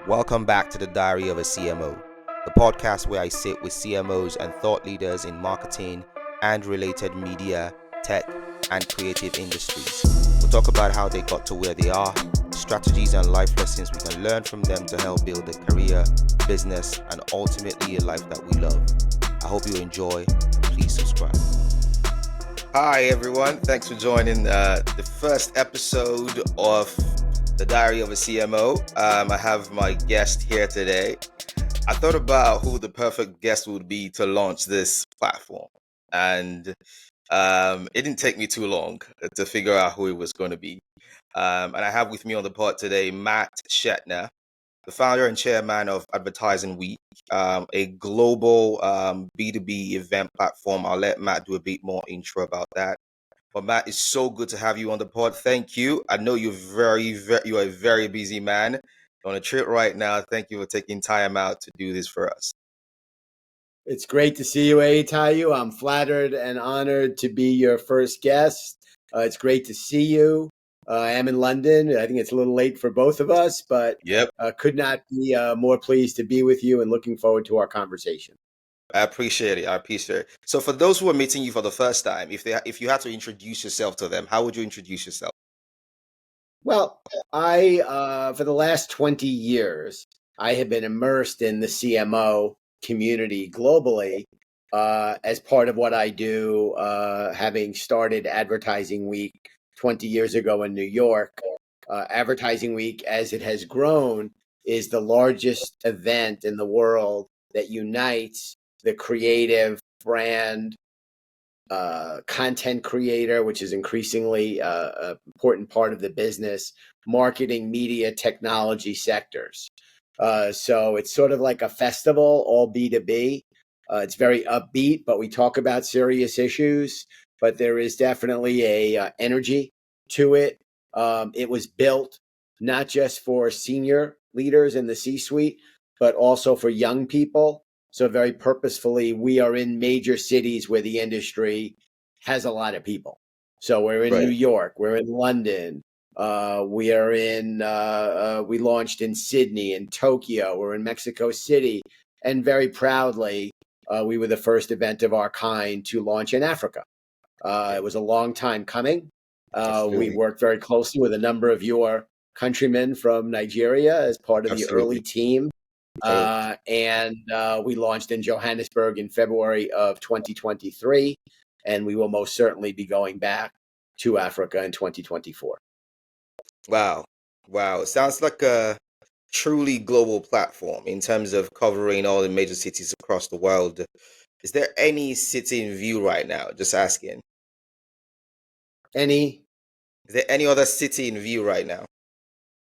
Welcome back to the Diary of a CMO, the podcast where I sit with CMOs and thought leaders in marketing and related media, tech, and creative industries. We'll talk about how they got to where they are, strategies and life lessons we can learn from them to help build a career, business, and ultimately a life that we love. I hope you enjoy, and please subscribe. Hi, everyone. Thanks for joining the first episode of the Diary of a CMO. I have my guest here today. I thought about who the perfect guest would be to launch this platform, and it didn't take me too long to figure out who it was going to be. And I have with me on the pod today Matt Scheckner, the founder and chairman of Advertising Week, a global B2B event platform. I'll let Matt do a bit more intro about that. But Matt, it's so good to have you on the pod. Thank you. I know you're you're a very busy man on a trip right now. Thank you for taking time out to do this for us. It's great to see you, Tayu. I'm flattered and honored to be your first guest. It's great to see you. I am in London. I think it's a little late for both of us, but could not be more pleased to be with you and looking forward to our conversation. I appreciate it. So for those who are meeting you for the first time, if you had to introduce yourself to them, how would you introduce yourself? Well, I for the last 20 years, I have been immersed in the CMO community globally as part of what I do, having started Advertising Week 20 years ago in New York. Advertising Week, as it has grown, is the largest event in the world that unites the creative brand, content creator, which is increasingly an important part of the business, marketing, media, technology sectors. So it's sort of like a festival, all B2B. It's very upbeat, but we talk about serious issues. But there is definitely a energy to it. It was built not just for senior leaders in the C-suite, but also for young people. So very purposefully, we are in major cities where the industry has a lot of people. So we're in New York, we're in London, we are in, we launched in Sydney and Tokyo, we're in Mexico City, and very proudly, we were the first event of our kind to launch in Africa. It was a long time coming. We worked very closely with a number of your countrymen from Nigeria as part of the early team. And we launched in Johannesburg in February of 2023, and we will most certainly be going back to Africa in 2024. Wow. It sounds like a truly global platform in terms of covering all the major cities across the world. Is there any city in view right now? Just asking. Is there any other city in view right now?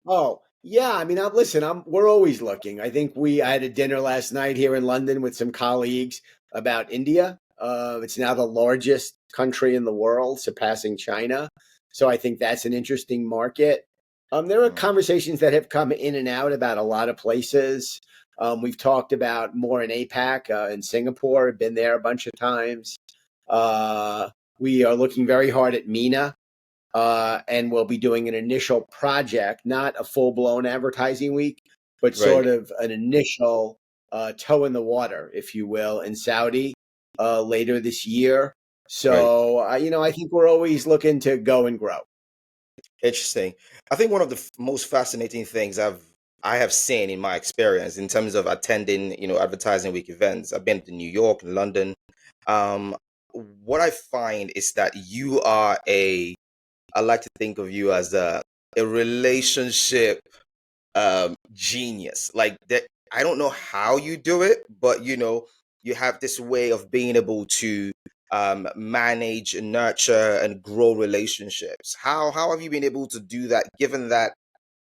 Oh, yeah. I mean, listen, we're always looking. I think I had a dinner last night here in London with some colleagues about India. It's now the largest country in the world, surpassing China. So I think that's an interesting market. There are conversations that have come in and out about a lot of places. We've talked about more in APAC, in Singapore, been there a bunch of times. We are looking very hard at MENA. And we'll be doing an initial project, not a full-blown Advertising Week, but sort of an initial toe in the water, if you will, in Saudi later this year. So, I think we're always looking to go and grow. Interesting. I think one of the most fascinating things I have seen in my experience in terms of attending, Advertising Week events. I've been to New York and London. What I find is that you are I like to think of you as a relationship genius. Like that, I don't know how you do it, but you have this way of being able to manage and nurture and grow relationships. How have you been able to do that, given that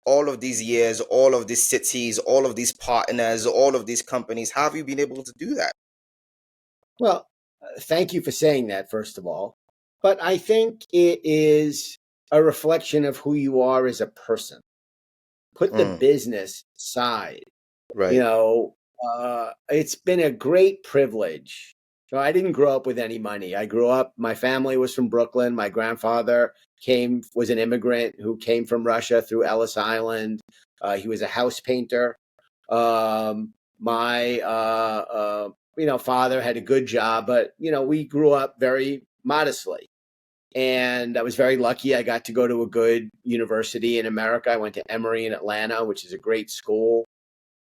all of these years, all of these cities, all of these partners, all of these companies, how have you been able to do that? Well, thank you for saying that, first of all. But I think it is a reflection of who you are as a person. Put the business aside. Right. It's been a great privilege. I didn't grow up with any money. My family was from Brooklyn. My grandfather was an immigrant who came from Russia through Ellis Island. He was a house painter. My father had a good job, but we grew up very modestly. And I was very lucky. I got to go to a good university in America. I went to Emory in Atlanta, which is a great school.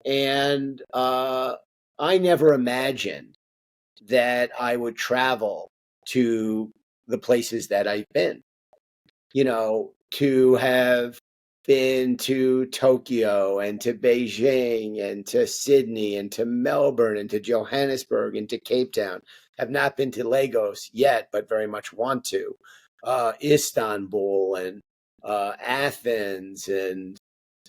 And I never imagined that I would travel to the places that I've been. To have been to Tokyo and to Beijing and to Sydney and to Melbourne and to Johannesburg and to Cape Town. Have not been to Lagos yet, but very much want to. Istanbul and Athens, and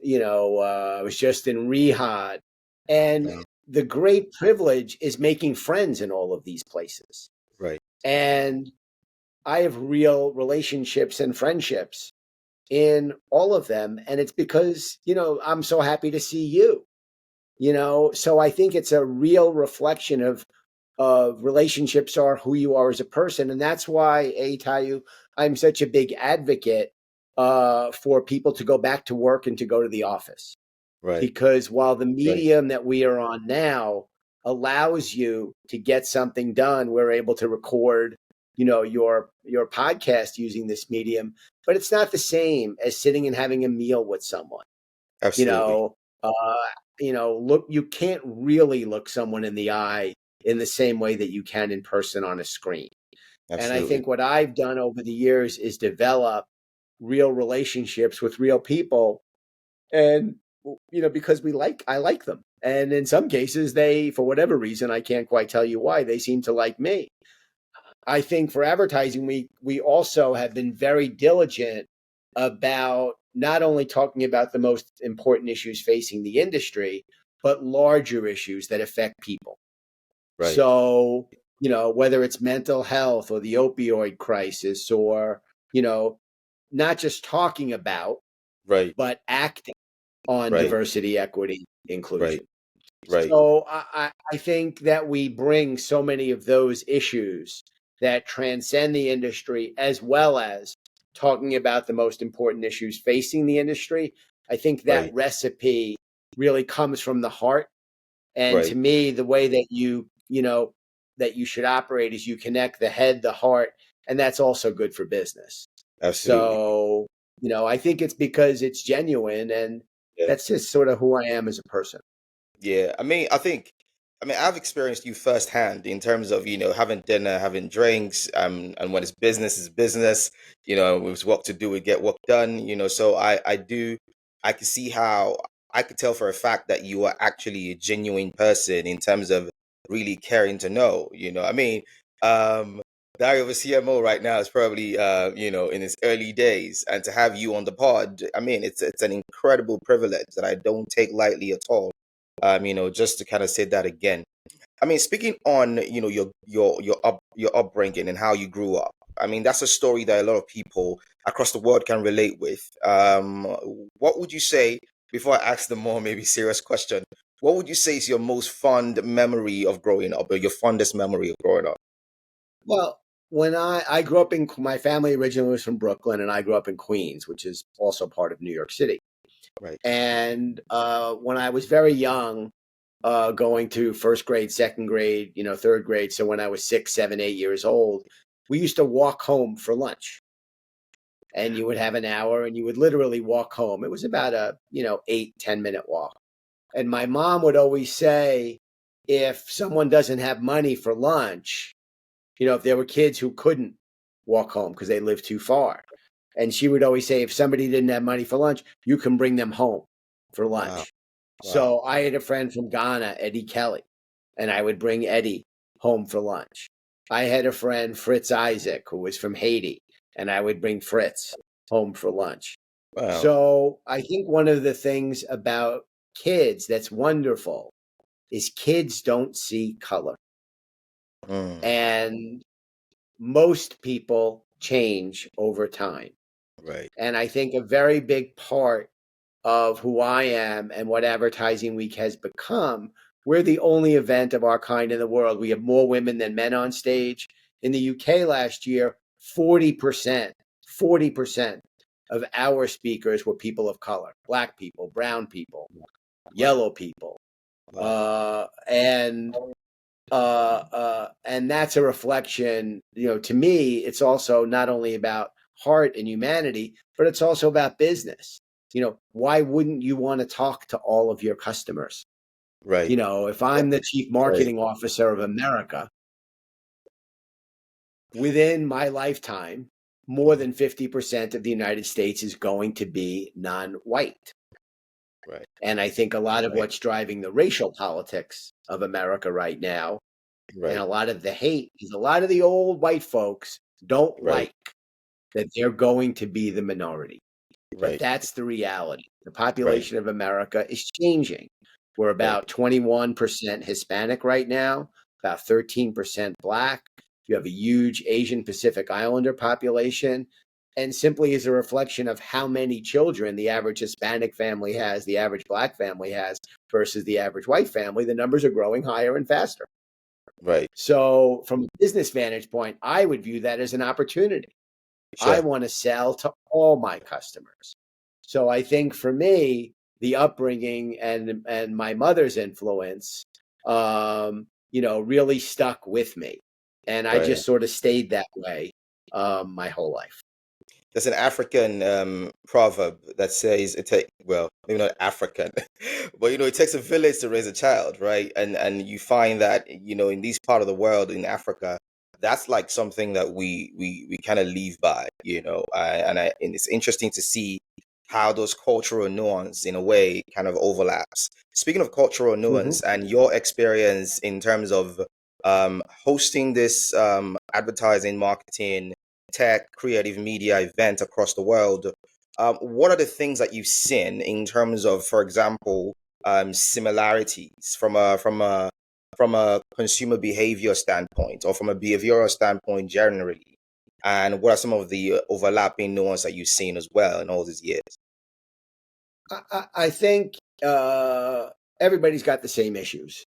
I was just in Riyadh. And Yeah. the great privilege is making friends in all of these places. Right. And I have real relationships and friendships in all of them. And it's because, I'm so happy to see you, so I think it's a real reflection of relationships are who you are as a person. And that's why, Tayu, I'm such a big advocate for people to go back to work and to go to the office. Right. Because while the Right. medium that we are on now allows you to get something done, we're able to record, your podcast using this medium, but it's not the same as sitting and having a meal with someone. You Absolutely. know, look, you can't really look someone in the eye in the same way that you can in person on a screen. And I Absolutely. think what I've done over the years is develop real relationships with real people. And, because I like them. And in some cases, they, for whatever reason, I can't quite tell you why, they seem to like me. I think for advertising, we also have been very diligent about not only talking about the most important issues facing the industry, but larger issues that affect people. Right. So, whether it's mental health or the opioid crisis, or, not just talking about, Right. but acting on Right. diversity, equity, Right. inclusion. Right. So I think that we bring so many of those issues that transcend the industry, as well as talking about the most important issues facing the industry. I think that Right. recipe really comes from the heart. And to Right. me, the way that that you should operate is you connect the head, the heart, and that's also good for business. Absolutely. So, I think it's because it's genuine, and Yeah. that's just sort of who I am as a person. Yeah. I've experienced you firsthand in terms of, having dinner, having drinks, and when it's business is business, it's what to do, we get work done, so I can see how I could tell for a fact that you are actually a genuine person in terms of really caring to know, um, Dario of a CMO right now is probably, in his early days, and to have you on the pod, it's an incredible privilege that I don't take lightly at all. Just to kind of say that again. Speaking on, your upbringing and how you grew up. That's a story that a lot of people across the world can relate with. What would you say, before I ask the more maybe serious question, what would you say is your most fond memory of growing up, or your fondest memory of growing up? Well, when I grew up my family originally was from Brooklyn, and I grew up in Queens, which is also part of New York City. Right. And when I was very young, going to first grade, second grade, third grade. So when I was 6, 7, 8 years old, we used to walk home for lunch, and you would have an hour, and you would literally walk home. It was about a 8, 10 minute walk. And my mom would always say, if someone doesn't have money for lunch, if there were kids who couldn't walk home because they lived too far. And she would always say, if somebody didn't have money for lunch, you can bring them home for Wow. lunch. Wow. So I had a friend from Ghana, Eddie Kelly, and I would bring Eddie home for lunch. I had a friend, Fritz Isaac, who was from Haiti, and I would bring Fritz home for lunch. Wow. So I think one of the things about kids that's wonderful is kids don't see color. Mm, And most people change over time. right. And I think a very big part of who I am and what Advertising Week has become, we're the only event of our kind in the world. We have more women than men on stage. In the UK last year, 40% of our speakers were people of color, Black people, brown people, Wow. yellow people. Wow. And that's a reflection, to me, it's also not only about heart and humanity, but it's also about business. Why wouldn't you want to talk to all of your customers? Right. If I'm the chief Right. marketing officer of America, within my lifetime, more than 50% of the United States is going to be non-white. Right. And I think a lot of Right. what's driving the racial politics of America right now, and Right. a lot of the hate, is a lot of the old white folks don't Right. like that they're going to be the minority. But Right. that's the reality. The Right. population of America is changing. We're Right. about 21% Hispanic right now, about 13% Black. You have a huge Asian Pacific Islander population. And simply as a reflection of how many children the average Hispanic family has, the average Black family has, versus the average white family, the numbers are growing higher and faster. Right. So, from a business vantage point, I would view that as an opportunity. I Sure. want to sell to all my customers. So I think for me, the upbringing and my mother's influence, really stuck with me, and I Right. just sort of stayed that way my whole life. There's an African proverb that says it take well, maybe not African, but it takes a village to raise a child, right? And you find that in this part of the world, in Africa, that's like something that we kind of live by, and it's interesting to see how those cultural nuance in a way kind of overlaps. Speaking of cultural Hmm. nuance and your experience in terms of hosting this advertising marketing tech, creative media event across the world. What are the things that you've seen in terms of, for example, similarities from a consumer behavior standpoint or from a behavioral standpoint generally? And what are some of the overlapping nuances that you've seen as well in all these years? I think everybody's got the same issues.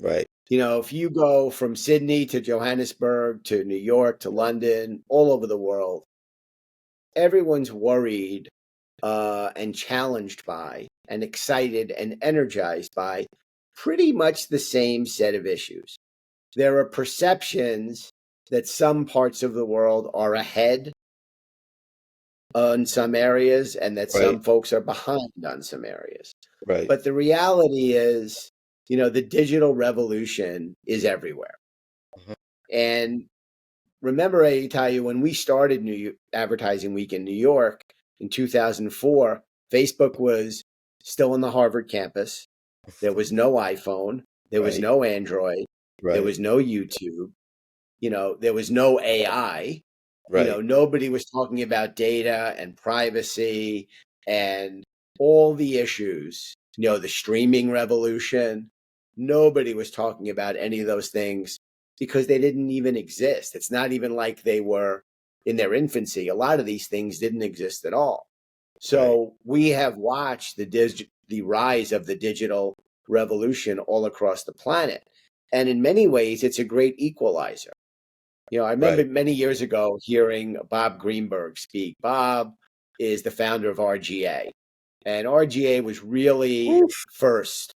Right, If you go from Sydney to Johannesburg to New York to London, all over the world, everyone's worried and challenged by and excited and energized by pretty much the same set of issues. There are perceptions that some parts of the world are ahead on some areas and that right, some folks are behind on some areas. right. But the reality is, the digital revolution is everywhere. Mhm. And remember, I tell you, when we started New Advertising Week in New York in 2004, Facebook was still on the Harvard campus. There was no iPhone. There was Right, no Android. There right, was no YouTube. There was no AI. right. Nobody was talking about data and privacy and all the issues, the streaming revolution. Nobody was talking about any of those things because they didn't even exist. It's not even like they were in their infancy. A lot of these things didn't exist at all. Right. So we have watched the rise of the digital revolution all across the planet. And in many ways, it's a great equalizer. I remember Right. many years ago hearing Bob Greenberg speak. Bob is the founder of RGA, and RGA was really Oof. first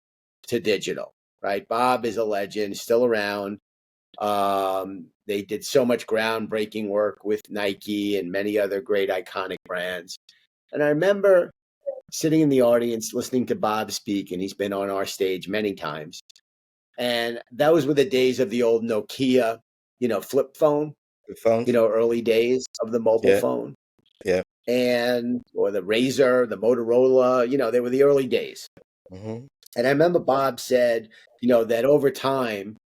to digital, right? Bob is a legend, still around. They did so much groundbreaking work with Nike and many other great iconic brands. And I remember sitting in the audience listening to Bob speak, and he's been on our stage many times. And those were the days of the old Nokia, flip phone, The phones. early days of the mobile Yeah. phone, Yeah. and or the Razor, the Motorola, they were the early days. Hmm. And I remember Bob said, that over time,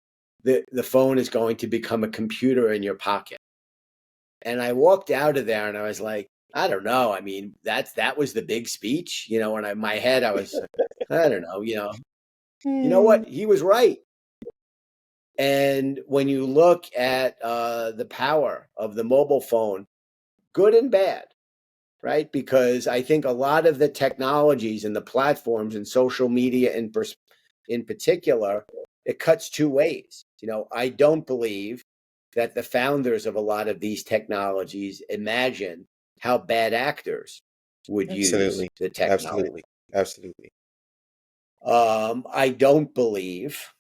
the phone is going to become a computer in your pocket. And I walked out of there and I was like, I don't know. I mean, that was the big speech, and in my head I was, I don't know, you know what? He was right. And when you look at the power of the mobile phone, good and bad, right? Because I think a lot of the technologies and the platforms and social media in particular, it cuts two ways. I don't believe that the founders of a lot of these technologies imagine how bad actors would use Absolutely. the Absolutely. technology. Absolutely. I don't believe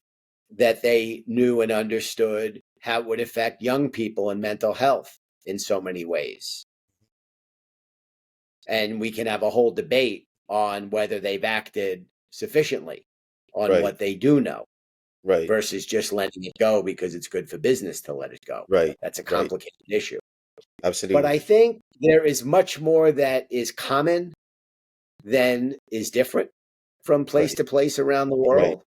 that they knew and understood how it would affect young people and mental health in so many ways. And we can have a whole debate on whether they've acted sufficiently on Right. what they do know Right. versus just letting it go because it's good for business to let it go. Right. That's a Right. complicated issue. But Absolutely. I think there is much more that is common than is different from place Right. to place around the Right. world.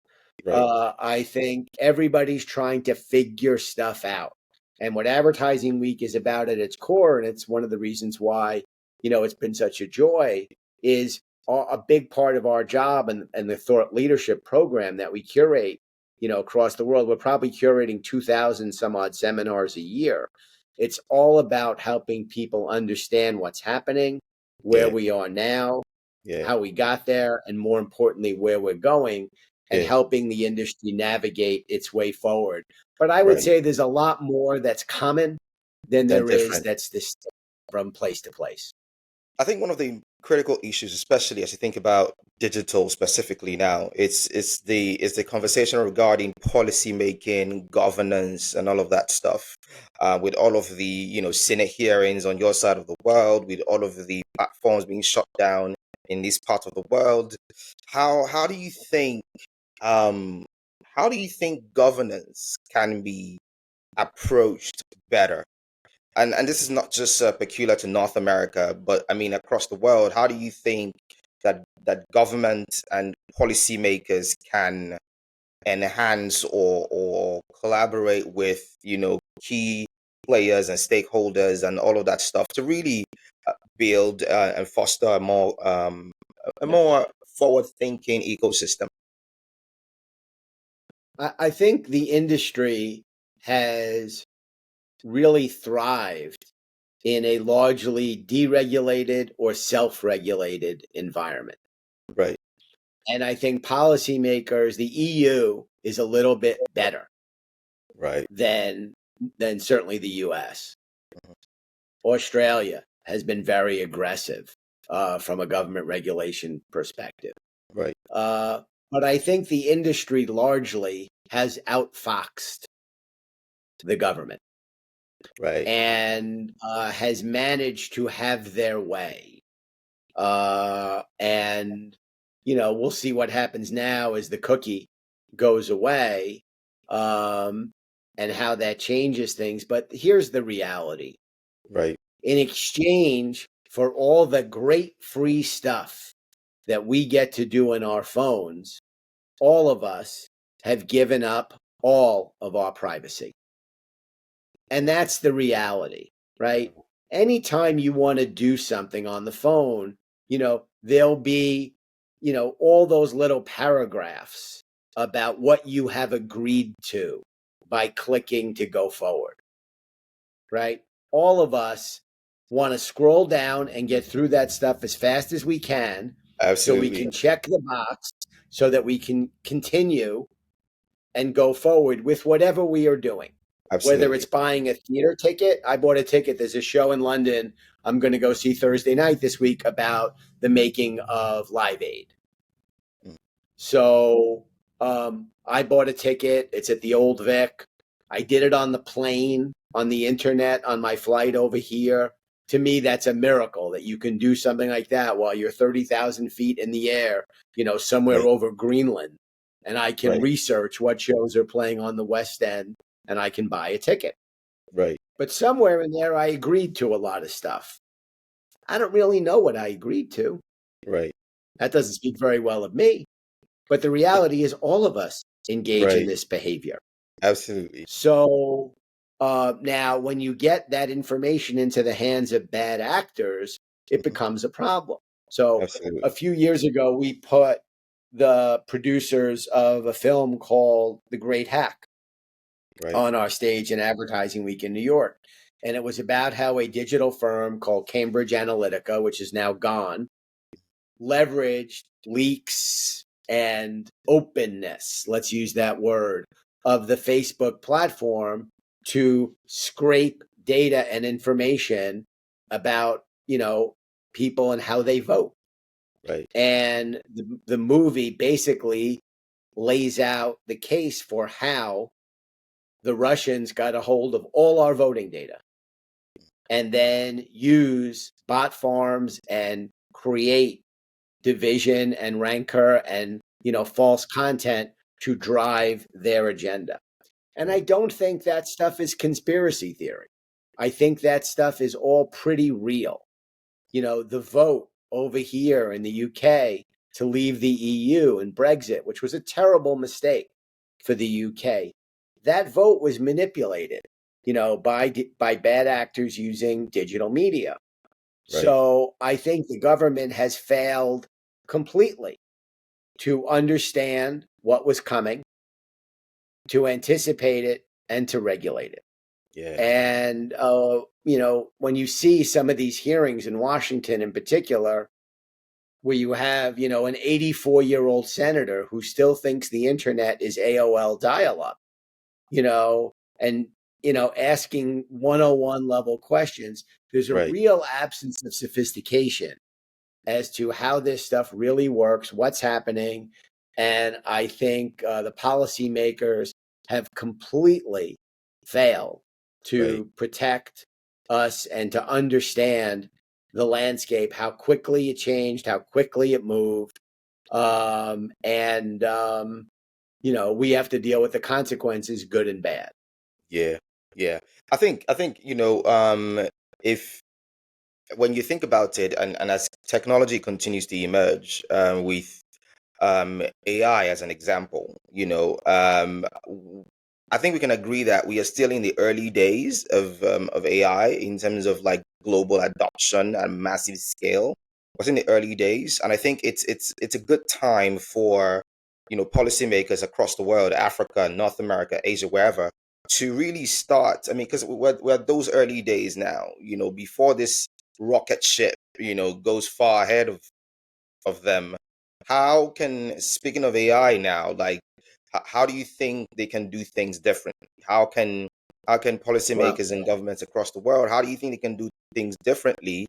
Right. I think everybody's trying to figure stuff out. And what Advertising Week is about at its core, and it's one of the reasons why, it's been such a joy, is a big part of our job and the thought leadership program that we curate, across the world. We're probably curating 2,000 some odd seminars a year. It's all about helping people understand what's happening, where Yeah. we are now, Yeah. how we got there, and more importantly, where we're going, and Yeah. helping the industry navigate its way forward. But I would Right. say there's a lot more that's common than Then there is different. that's distinct from place to place. I think one of the critical issues, especially as you think about digital specifically now, it's the conversation regarding policy making, governance, and all of that stuff. With all of the Senate hearings on your side of the world, with all of the platforms being shut down in this part of the world, how do you think um how do you think governance can be approached better? And this is not just peculiar to North America, but I mean across the world. How do you think that government and policymakers can enhance or collaborate with key players and stakeholders and all of that stuff to really build and foster a Yeah. more forward thinking ecosystem? I think the industry has really thrived in a largely deregulated or self regulated environment. Right, And I think policymakers, the EU is a little bit better right, than certainly the US. Australia has been very aggressive from a government regulation perspective. right, Uh, but I think the industry largely has outfoxed the government right, and has managed to have their way. And, we'll see what happens now as the cookie goes away, um, and how that changes things. But here's the reality: right, in exchange for all the great free stuff that we get to do in our phones, all of us have given up all of our privacy. And that's the reality, right? Anytime you want to do something on the phone, there'll be, all those little paragraphs about what you have agreed to by clicking to go forward, right? All of us want to scroll down and get through that stuff as fast as we can so we absolutely, can check the box so that we can continue and go forward with whatever we are doing. Whether absolutely. it's buying a theater ticket, I bought a ticket. There's a show in London I'm going to go see Thursday night this week about the making of Live Aid. Mm. So I bought a ticket. It's at the Old Vic. I did it on the plane, on the internet, on my flight over here. To me, that's a miracle that you can do something like that while you're 30,000 feet in the air, somewhere Right, over Greenland. And I can right, research what shows are playing on the West End and I can buy a ticket. right, But somewhere in there, I agreed to a lot of stuff. I don't really know what I agreed to. right, That doesn't speak very well of me. But the reality is, all of us engage in right. this behavior. Absolutely. So now, when you get that information into the hands of bad actors, it Mhm. becomes a problem. So a Absolutely. few years ago, we put the producers of a film called The Great Hack Right. on our stage in Advertising Week in New York. And it was about how a digital firm called Cambridge Analytica, which is now gone, leveraged leaks and openness, let's use that word, of the Facebook platform to scrape data and information about, people and how they vote. Right. And the movie basically lays out the case for how the Russians got a hold of all our voting data and then use bot farms and create division and rancor and false content to drive their agenda. And I Right. don't think that stuff is conspiracy theory. I think that stuff is all pretty real. The vote over here in the UK to leave the EU and Brexit, which was a terrible mistake for the UK, that vote was manipulated, by bad actors using digital media. Right. So I think the government has failed completely to understand what was coming, to anticipate it, and to regulate it. Yeah. And, when you see some of these hearings in Washington in particular, where you have, an 84-year-old senator who still thinks the internet is AOL dial-up, and, asking 101 level questions, there's a Right. real absence of sophistication as to how this stuff really works, what's happening. And I think the policymakers have completely failed Right. to protect us and to understand the landscape, how quickly it changed, how quickly it moved. We have to deal with the consequences, good and bad. Yeah. Yeah. I think, if when you think about it, and as technology continues to emerge, with AI as an example, I think we can agree that we are still in the early days of AI in terms of like global adoption and massive scale. We're in the early days, and I think it's a good time for policymakers across the world, Africa, North America, Asia, wherever, to really start. I mean, because we're at those early days now. Before this rocket ship, goes far ahead of them. How can, speaking of AI now, like how do you think they can do things differently? How can Well, policymakers and governments across the world, how do you think they can do things differently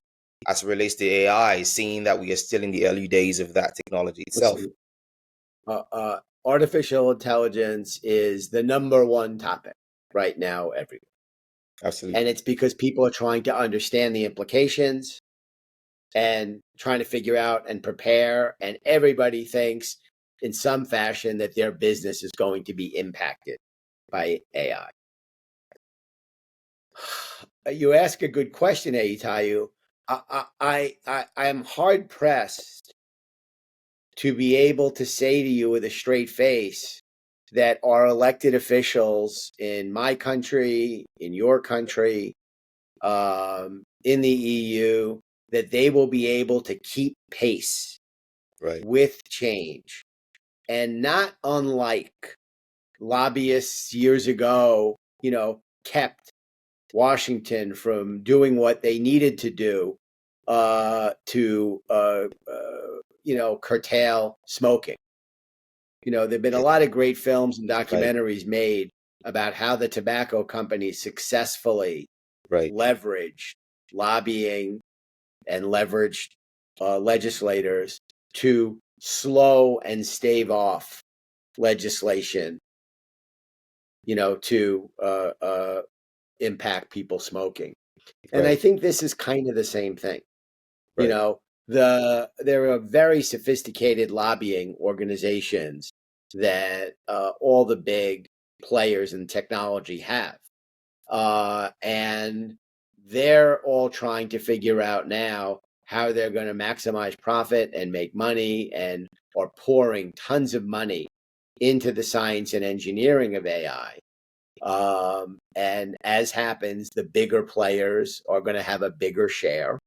as it relates to AI, seeing that we are still in the early days of that technology itself? listen, artificial intelligence is the number one topic right now everywhere. And Absolutely. it's because people are trying to understand the implications and trying to figure out and prepare. And everybody thinks in some fashion that their business is going to be impacted by AI. You ask a good question, Aitayu. I am hard pressed to be able to say to you with a straight face that our elected officials in my country, in your country, in the EU, that they will be able to keep pace Right. with change. And not unlike lobbyists years ago, kept Washington from doing what they needed to do to curtail smoking. There've been a Yeah. lot of great films and Right. documentaries made about how the tobacco companies successfully Right. leveraged lobbying and leveraged legislators to slow and stave off legislation, to impact people smoking. And I Right. think this is kind of the same thing. You Right. know, there are very sophisticated lobbying organizations that all the big players in technology have, and they're all trying to figure out now how they're going to maximize profit and make money, and are pouring tons of money into the science and engineering of AI. And as happens, the bigger players are going to have a bigger share.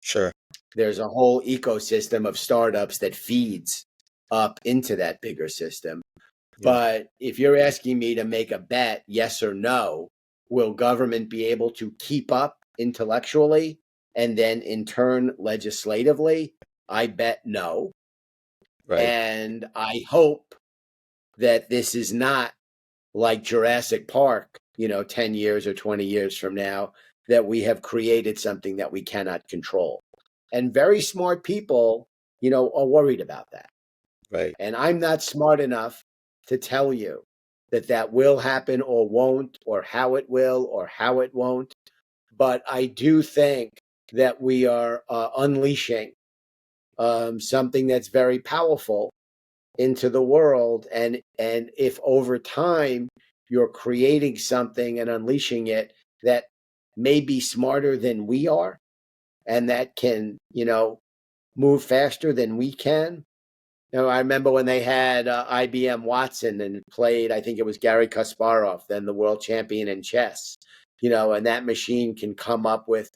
Sure. There's a whole ecosystem of startups that feeds up into that bigger system. Yeah. But if you're asking me to make a bet, yes or no, will government be able to keep up intellectually and then in turn legislatively? I bet no. Right. And I hope that this is not like Jurassic Park, 10 years or 20 years from now, that we have created something that we cannot control. And very smart people are worried about that. Right. And I'm not smart enough to tell you that that will happen or won't, or how it will or how it won't. But I do think that we are unleashing something that's very powerful into the world. And if over time you're creating something and unleashing it that may be smarter than we are, and that can, move faster than we can. I remember when they had IBM Watson and it played, I think it was Gary Kasparov, then the world champion in chess, and that machine can come up with,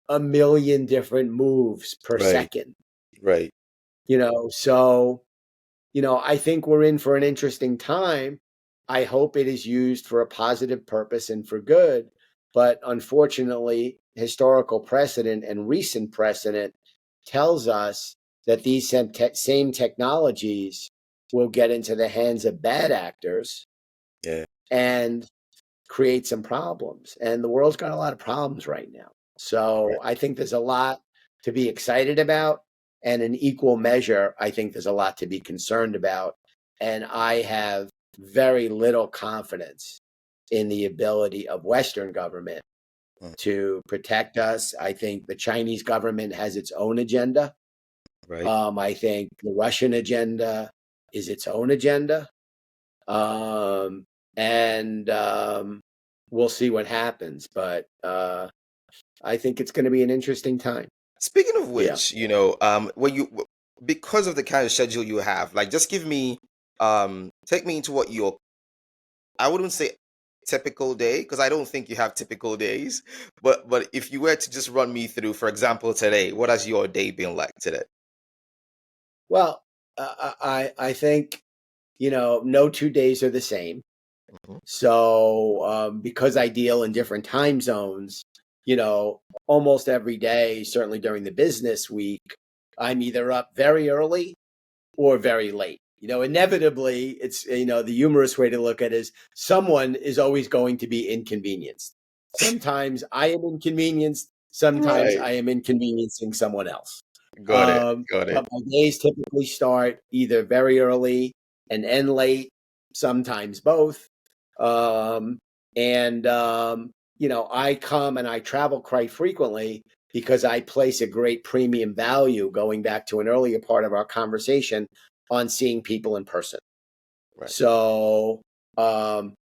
a million different moves per Right. second, Right. So, I think we're in for an interesting time. I hope it is used for a positive purpose and for good. But unfortunately, historical precedent and recent precedent tells us that these same technologies will get into the hands of bad actors Yeah. and create some problems. And the world's got a lot of problems right now. Right. So I think there's a lot to be excited about. And in equal measure, I think there's a lot to be concerned about. And I have very little confidence in the ability of Western government Mm. to protect us. I think the Chinese government has its own agenda. Right. I think the Russian agenda is its own agenda. And we'll see what happens. But I think it's going to be an interesting time. Speaking of Yeah. which, when because of the kind of schedule you have, like, just give me, take me into what your, I wouldn't say typical day, because I don't think you have typical days, but if you were to just run me through, for example, today, what has your day been like today? Well, I think no 2 days are the same. Mhm. So because I deal in different time zones, almost every day, certainly during the business week, I'm either up very early or very late. Inevitably, it's, the humorous way to look at it is someone is always going to be inconvenienced. Sometimes I am inconvenienced, sometimes Right. I am inconveniencing someone else. Got it. Got it. But my days typically start either very early and end late, sometimes both. Um, and I come and I travel quite frequently because I place a great premium value, going back to an earlier part of our conversation, on seeing people in person. Right. So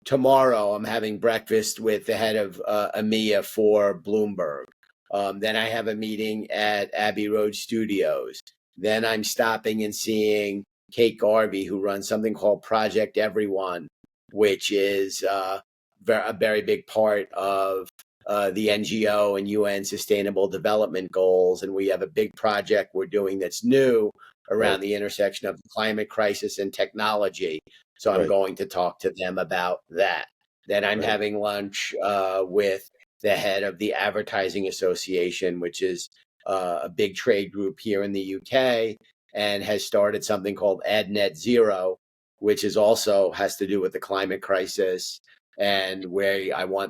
tomorrow I'm having breakfast with the head of EMEA for Bloomberg. Then I have a meeting at Abbey Road Studios. Then I'm stopping and seeing Kate Garvey, who runs something called Project Everyone, which is a very big part of the NGO and UN Sustainable Development Goals. And we have a big project we're doing that's new Right. around the intersection of the climate crisis and technology. So I'm Right. going to talk to them about that. Then I'm Right. having lunch with the head of the Advertising Association, which is a big trade group here in the UK, and has started something called AdNet Zero, which is also has to do with the climate crisis, and where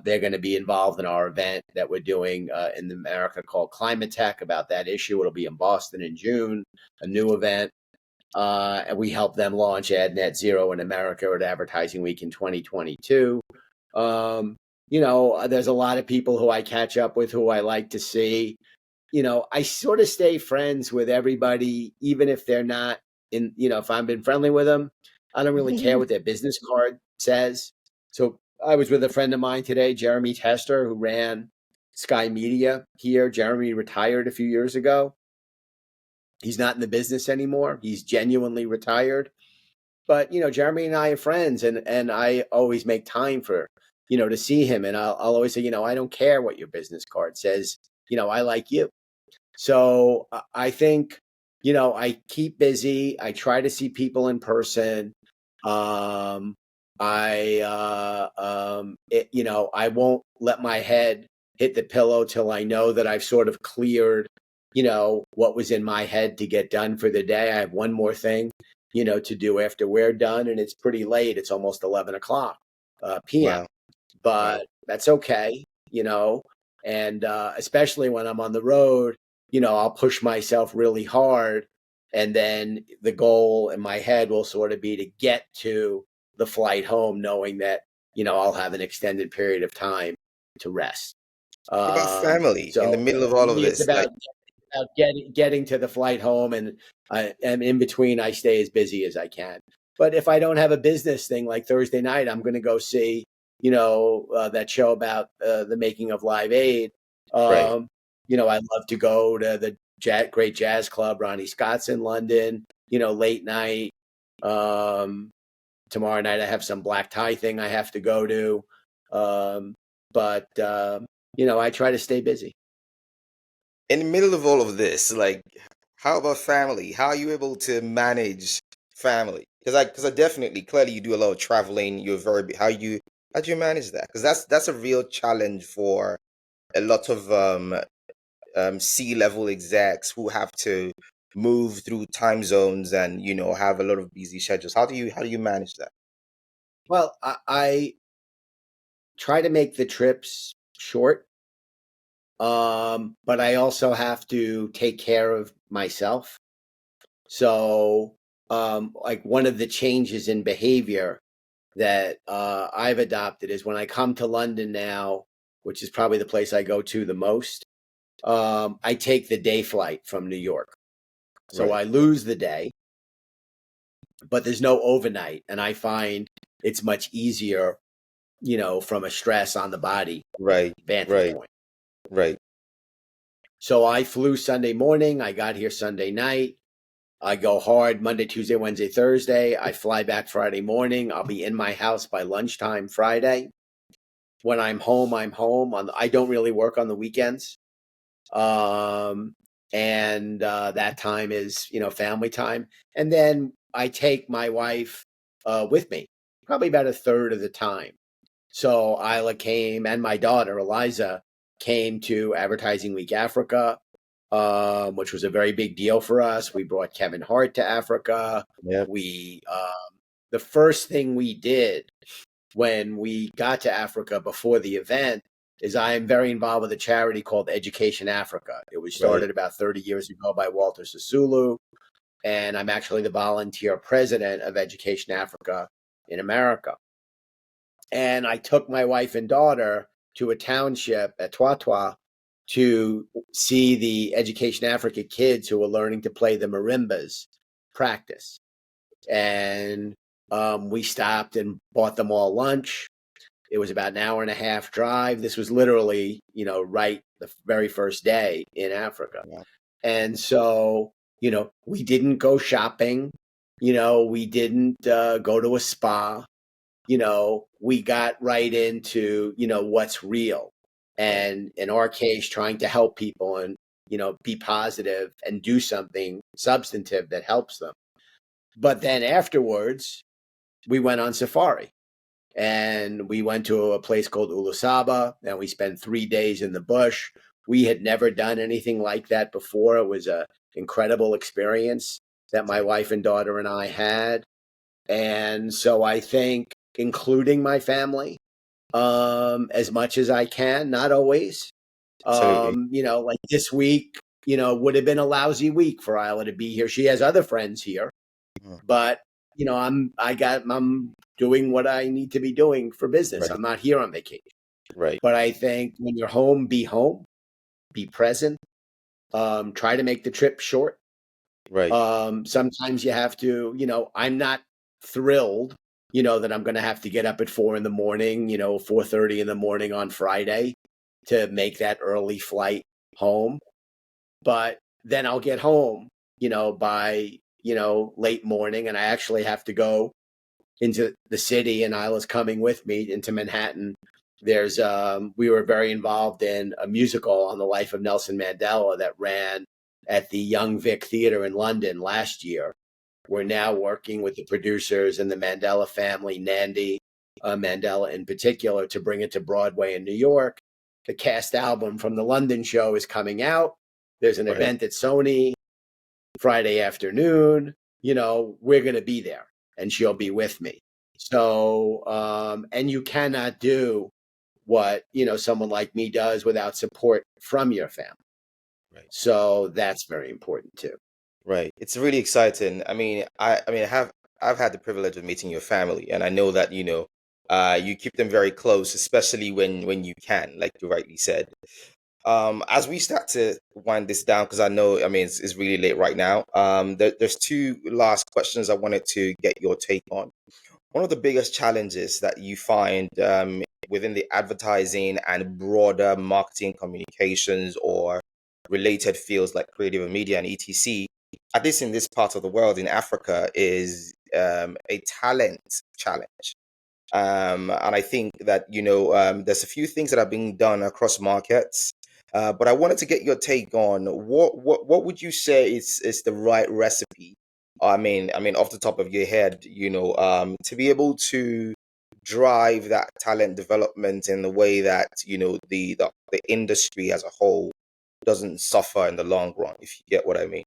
they're going to be involved in our event that we're doing in America called Climate Tech about that issue. It'll be in Boston in June, a new event. And we help them launch AdNet Zero in America at Advertising Week in 2022. There's a lot of people who I catch up with who I like to see. I sort of stay friends with everybody, even if they're not if I've been friendly with them, I don't really care what their business card says. So I was with a friend of mine today, Jeremy Tester, who ran Sky Media here. Jeremy retired a few years ago. He's not in the business anymore. He's genuinely retired. But Jeremy and I are friends, and I always make time for to see him, and I'll always say, I don't care what your business card says. I like you. So I think I keep busy. I try to see people in person. Um, I won't let my head hit the pillow till I know that I've sort of cleared what was in my head to get done for the day. I have one more thing to do after we're done, and it's pretty late. It's almost 11 o'clock p.m. Wow. Wow. But that's okay, and especially when I'm on the road, I'll push myself really hard And then the goal in my head will sort of be to get to the flight home, knowing that, I'll have an extended period of time to rest. What about family in the So middle of for all of me, it's this? Like, about getting to the flight home, and in between, I stay as busy as I can. But if I don't have a business thing like Thursday night, I'm going to go see, that show about the making of Live Aid. right. I love to go to the great jazz club, Ronnie Scott's in London. Late night. Um, Tomorrow night, I have some black tie thing I have to go to. But I try to stay busy. In the middle of all of this, like, how about family? How are you able to manage family? Because I definitely, clearly, you do a lot of traveling. You're how do you manage that? Because that's a real challenge for a lot of C-level execs who have to move through time zones and have a lot of busy schedules. How do you manage that? Well, I try to make the trips short, but I also have to take care of myself. So, like one of the changes in behavior that I've adopted is when I come to London now, which is probably the place I go to the most. I take the day flight from New York, so Right, I lose the day, but there's no overnight, and I find it's much easier, from a stress on the body right, vantage right, point. right, So I flew Sunday morning. I got here Sunday night. I go hard Monday, Tuesday, Wednesday, Thursday. I fly back Friday morning. I'll be in my house by lunchtime Friday. When I'm home, I'm home. I don't really work on the weekends. And that time is, family time. And then I take my wife with me, probably about a third of the time. So Isla came, and my daughter Eliza came to Advertising Week Africa, which was a very big deal for us. We brought Kevin Hart to Africa. yeah, We The first thing we did when we got to Africa before the event is I am very involved with a charity called Education Africa. It was right, started about 30 years ago by Walter Sisulu, and I'm actually the volunteer president of Education Africa in America. And I took my wife and daughter to a township at Twatwa to see the Education Africa kids who were learning to play the marimbas practice. And we stopped and bought them all lunch. It was about an hour and a half drive. This was literally, right the very first day in Africa. yeah, And so, we didn't go shopping. We didn't go to a spa. We got right into, what's real. right, And in our case, trying to help people and, be positive and do something substantive that helps them. But then afterwards, we went on safari, and we went to a place called Ulusaba, and we spent 3 days in the bush. We had never done anything like that before. It was an incredible experience that my wife and daughter and I had. And so I think including my family, as much as I can, not always. absolutely. Like this week, would have been a lousy week for Isla to be here. She has other friends here, Mhm. but I'm doing what I need to be doing for business. Right, I'm not here on vacation. right, But I think when you're home, be present. Try to make the trip short. right, Sometimes you have to, I'm not thrilled, that I'm going to have to get up at 4 in the morning, 4:30 in the morning on Friday to make that early flight home. But then I'll get home, by, late morning, and I actually have to go into the city, and Isla's coming with me into Manhattan. We were very involved in a musical on the life of Nelson Mandela that ran at the Young Vic Theatre in London last year. We're now working with the producers and the Mandela family, Nandi Mandela in particular, to bring it to Broadway in New York. The cast album from the London show is coming out. There's an right, event at Sony Friday afternoon. We're going to be there, and she'll be with me. So, and you cannot do what, someone like me does without support from your family. right. So that's very important too. Right. It's really exciting. I've had the privilege of meeting your family, and I know that, you keep them very close, especially when you can, like you rightly said. As we start to wind this down, because I know, it's really late right now. There's two last questions I wanted to get your take on. One of the biggest challenges that you find within the advertising and broader marketing communications or related fields like creative and media and etc, at least in this part of the world, in Africa, is a talent challenge. And I think that, there's a few things that are being done across markets. But I wanted to get your take on what would you say is the right recipe? Off the top of your head, to be able to drive that talent development in the way that, the industry as a whole doesn't suffer in the long run, if you get what I mean.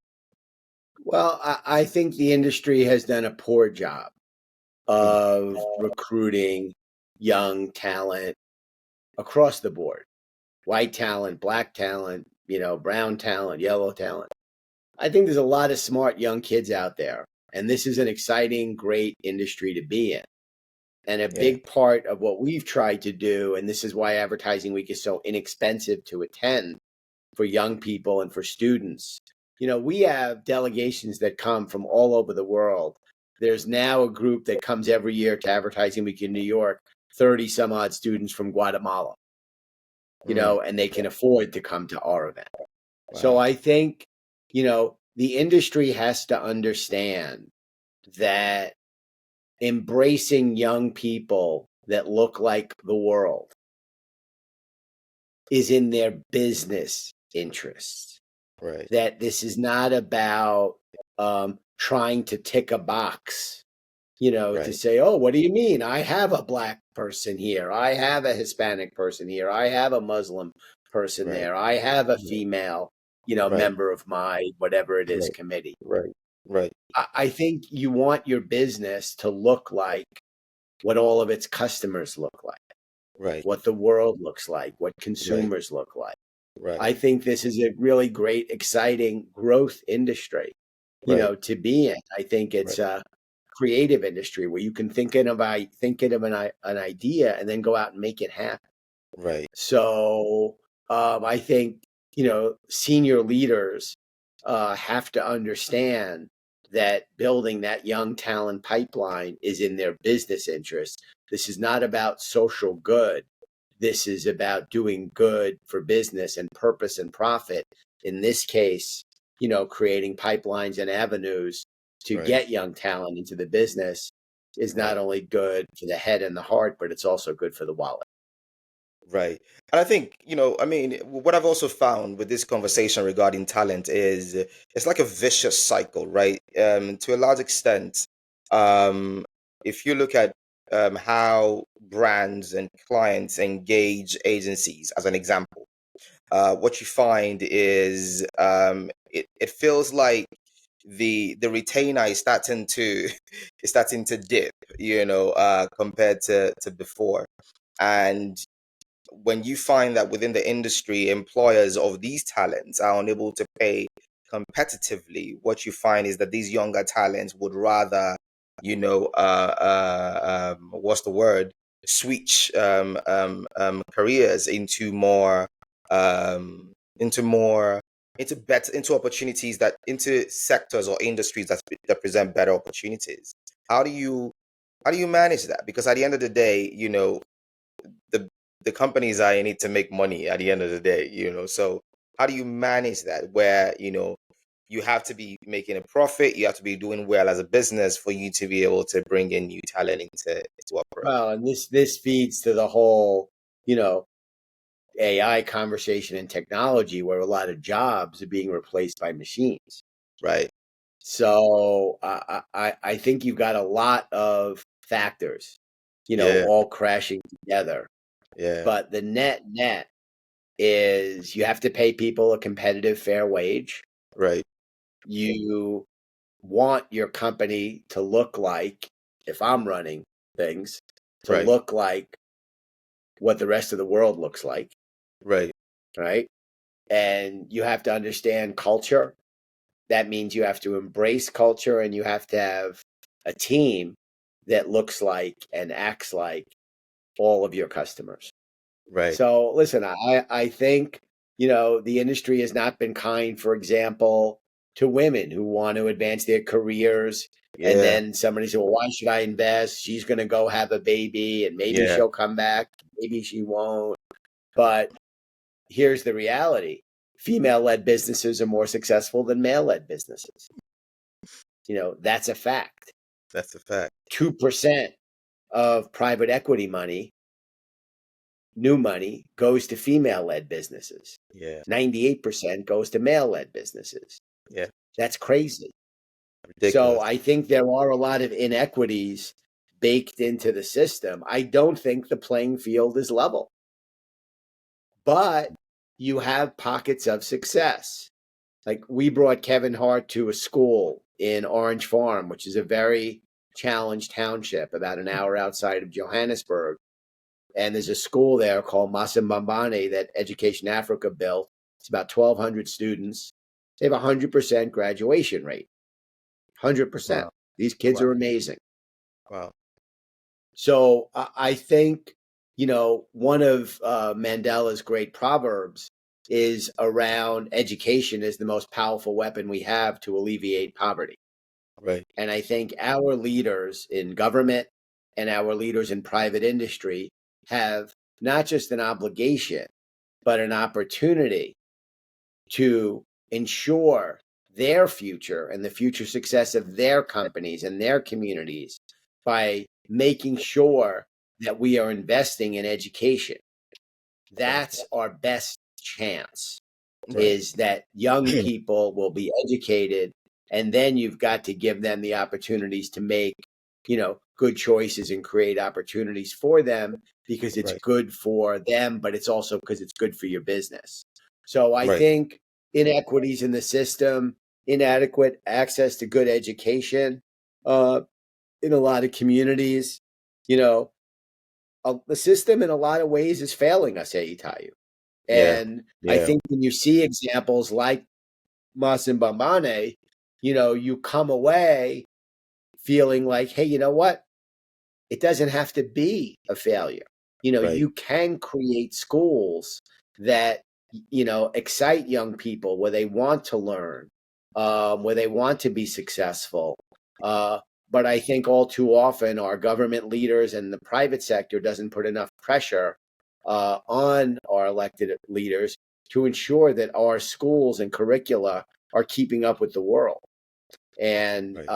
Well, I think the industry has done a poor job Mm, of recruiting young talent across the board. White talent, black talent, brown talent, yellow talent. I think there's a lot of smart young kids out there, and this is an exciting, great industry to be in. And a yeah, big part of what we've tried to do, and this is why Advertising Week is so inexpensive to attend for young people and for students. We have delegations that come from all over the world. There's now a group that comes every year to Advertising Week in New York, 30 some odd students from Guatemala, mm, and they can afford to come to our event. So wow, I think, the industry has to understand that embracing young people that look like the world is in their business interests. right, That this is not about trying to tick a box, to right, say, oh, what do you mean? I have a black person here. I have a Hispanic person here. I have a Muslim person right, there. I have a female, right, member of my whatever it is right, committee. right, right, I think you want your business to look like what all of its customers look like, right, what the world looks like, what right, consumers look like. right, I think this is a really great, exciting growth industry, right, to be in. I think right, it's a creative industry where you can think of an idea and then go out and make it happen. right, So I think senior leaders have to understand that building that young talent pipeline is in their business interest. This is not about social good. This is about doing good for business and purpose and profit. In this case, creating pipelines and avenues to right, get young talent into the business is not right. only good for the head and the heart, but it's also good for the wallet. Right. And I think, what I've also found with this conversation regarding talent is it's like a vicious cycle, right? To a large extent, um, if you look at how brands and clients engage agencies, as an example, what you find is it feels like the retainer is starting to is starting to dip, compared to before. And when you find that within the industry, employers of these talents are unable to pay competitively, what you find is that these younger talents would rather, what's the word? Switch careers um, into more, into opportunities into sectors or industries that present better opportunities. How do you how do you manage that? Because at the end of the day, the the companies are in it to make money at the end of the day, so how do you manage that where you have to be making a profit, you have to be doing well as a business for you to be able to bring in new talent into operate. Well, and this feeds to the whole, you know, AI conversation and technology where a lot of jobs are being replaced by machines. Right. So I think you've got a lot of factors, Yeah. all crashing together. Yeah. But the net is you have to pay people a competitive, fair wage. Right. You want your company to look like, if I'm running things, to Right. look like what the rest of the world looks like, Right. right? And you have to understand culture. that means you have to embrace culture and you have to have a team that looks like and acts like all of your customers. Right. So listen, I think, the industry has not been kind, for example, to women who want to advance their careers. And Yeah. then somebody said, well, why should I invest? She's going to go have a baby and maybe Yeah. she'll come back. Maybe she won't. But here's the reality. Female-led businesses are more successful than male-led businesses. That's a fact. That's a fact. 2% of private equity money, new money, goes to female-led businesses. Yeah. 98% goes to male-led businesses. Yeah. That's crazy. So Ridiculous. I think there are a lot of inequities baked into the system. I don't think the playing field is level, but you have pockets of success. Like we brought Kevin Hart to a school in Orange Farm, which is a very challenged township about an hour outside of Johannesburg. And there's a school there called Masembambane that Education Africa built. It's about 1,200 students. They have a 100% graduation rate. 100%. Wow. These kids Wow. are amazing. Wow. So I think, one of Mandela's great proverbs is around education is the most powerful weapon we have to alleviate poverty. Right. And I think our leaders in government and our leaders in private industry have not just an obligation, but an opportunity to ensure their future and the future success of their companies and their communities by making sure that we are investing in education. That's our best chance, Right. is that young people will be educated, and then you've got to give them the opportunities to make, good choices and create opportunities for them, because it's Right. good for them, but it's also because it's good for your business. So I Right. think inequities in the system, inadequate access to good education, in a lot of communities, the system in a lot of ways is failing us, Aitayu. Yeah. And I Yeah. think when you see examples like Masimbambane, you come away feeling like, hey, you know what? It doesn't have to be a failure. Right. You can create schools that, excite young people where they want to learn, where they want to be successful. But I think all too often our government leaders and the private sector doesn't put enough pressure on our elected leaders to ensure that our schools and curricula are keeping up with the world. And, Right.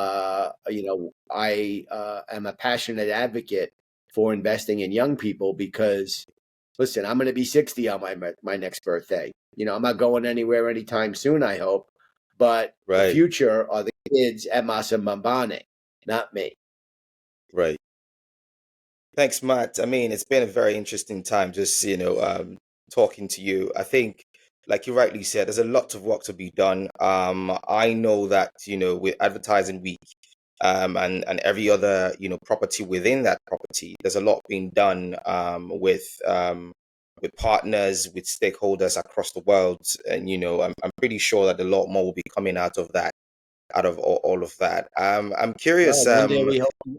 I am a passionate advocate for investing in young people because, listen, I'm going to be 60 on my next birthday. I'm not going anywhere anytime soon, I hope. But the Right. future are the kids at Masembambane, not me. Right. Thanks, Matt. I mean, it's been a very interesting time just, talking to you. I think, like you rightly said, there's a lot of work to be done. I know that, with Advertising Week, and every other, property within that property, there's a lot being done, with partners, with stakeholders across the world. And, I'm pretty sure that a lot more will be coming out of that, out of all of that. I'm curious. Well,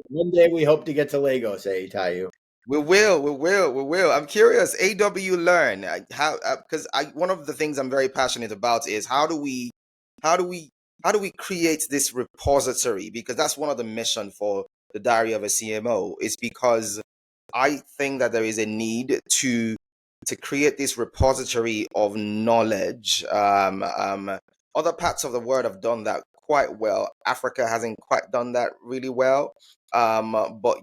one day we hope to get to Lagos, Tayu. We will, we will, we will. I'm curious. AW Learn, how, because one of the things I'm very passionate about is how do we, how do we create this repository? Because that's one of the mission for the Diary of a CMO. Is because I think that there is a need to create this repository of knowledge. Other parts of the world have done that quite well. Africa hasn't quite done that really well. But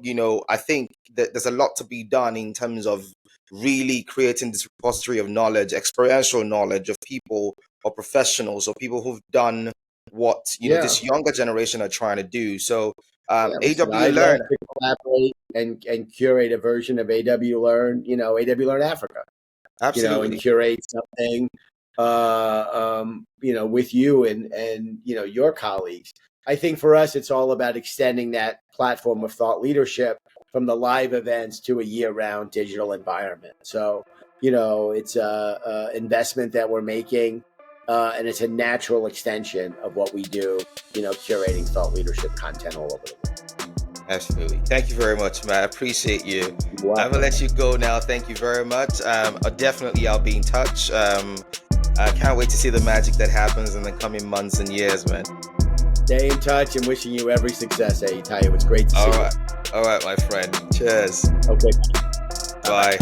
I think that there's a lot to be done in terms of really creating this repository of knowledge, experiential knowledge of people or professionals or people who've done what Yeah. this younger generation are trying to do. So Yeah, listen, AW I'd love Learn, to collaborate and curate a version of AW Learn, AW Learn Africa, and absolutely. curate something, with you and your colleagues. I think for us, it's all about extending that platform of thought leadership from the live events to a year-round digital environment. So, it's a investment that we're making. and it's a natural extension of what we do, curating thought leadership content all over the world. Absolutely. Thank you very much, man. I appreciate you. You're welcome. I'm gonna let you go now. Thank you very much. I'll be in touch. I can't wait to see the magic that happens in the coming months and years, man. Stay in touch and wishing you every success, Itai. It was great to see you. All right, my friend. Cheers. Okay. Bye.